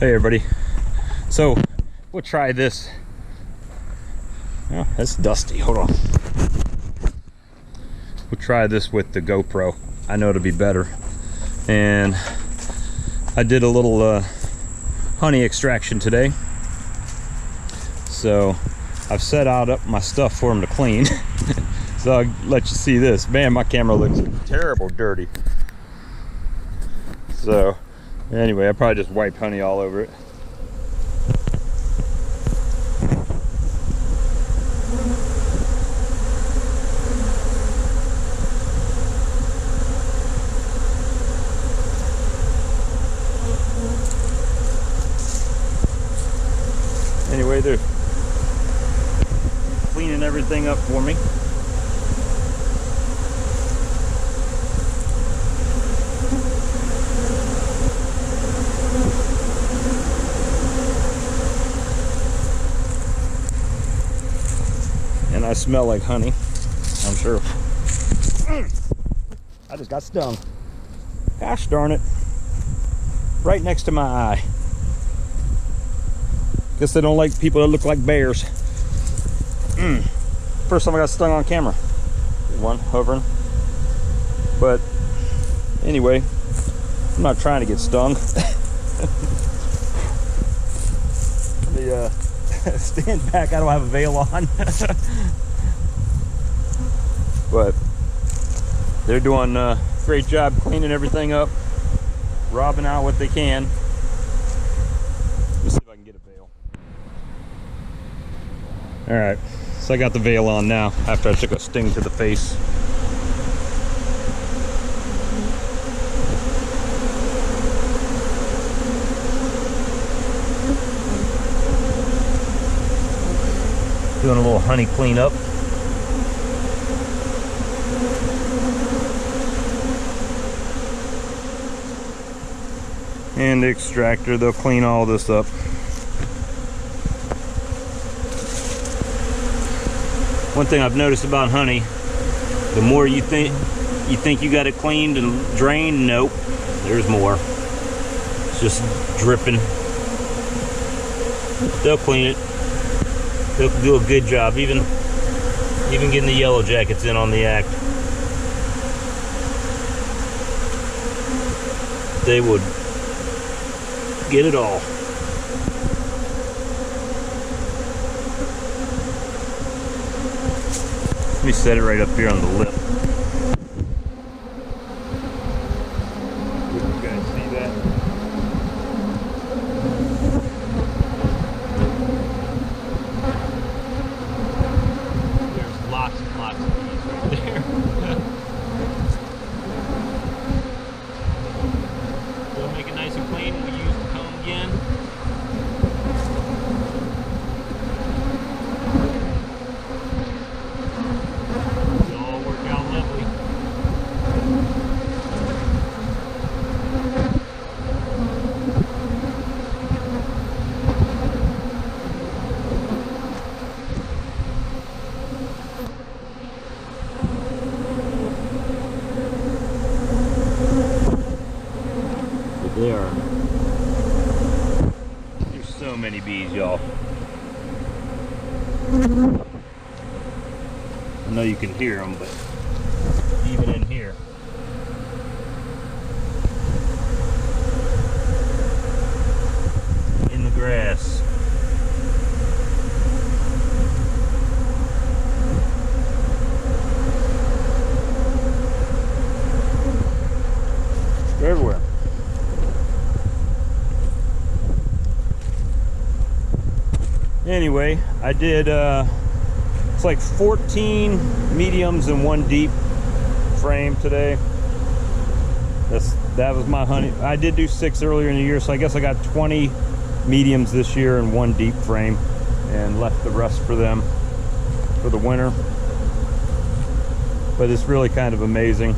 Hey everybody, so we'll try this. Oh, that's dusty. Hold on. We'll try this with the GoPro. I know it'll be better. And I did a little honey extraction today, so I've set out up my stuff for them to clean. So I'll let you see this. Man, my camera looks terrible dirty. So anyway, I probably just wiped honey all over it. Anyway, they're cleaning everything up for me. And I smell like honey, I'm sure. I just got stung. Gosh darn it. Right next to my eye. Guess they don't like people that look like bears. First time I got stung on camera. One hovering. But anyway, I'm not trying to get stung. The stand back, I don't have a veil on. But they're doing a great job cleaning everything up, robbing out what they can. Let's see if I can get a veil. All right, so I got the veil on now after I took a sting to the face. Doing a little honey cleanup. And the extractor, they'll clean all this up. One thing I've noticed about honey, the more you think you got it cleaned and drained, nope, there's more. It's just dripping. They'll clean it. They'll do a good job, even getting the yellow jackets in on the act. They would get it all. Let me set it right up here on the lip. You guys see that? There's lots and lots of bees right there. We'll make it nice and clean. We use the comb again. There's so many bees, y'all. I know you can hear them, but even in here. In the grass. They're everywhere. Anyway, I did it's like 14 mediums and 1 deep frame today. That was my honey. I did do 6 earlier in the year, so I guess I got 20 mediums this year and 1 deep frame, and left the rest for them for the winter. But it's really kind of amazing,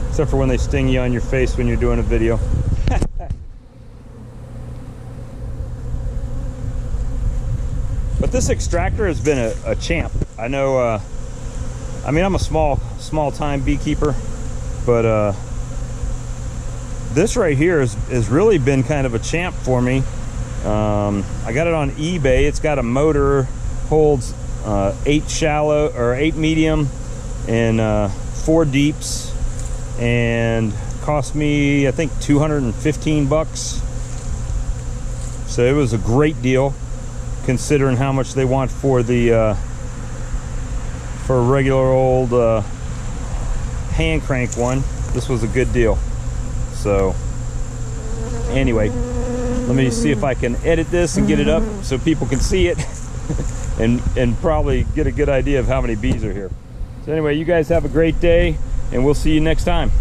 except for when they sting you on your face when you're doing a video. But this extractor has been a champ. I know, I mean, I'm a small time beekeeper, but this right here has really been kind of a champ for me. I got it on eBay. It's got a motor, holds 8 shallow or 8 medium and 4 deeps, and cost me I think 215 bucks. So it was a great deal considering how much they want for the for a regular old hand crank one. This was a good deal. So anyway, let me see if I can edit this and get it up so people can see it and probably get a good idea of how many bees are here. So anyway, you guys have a great day, and we'll see you next time.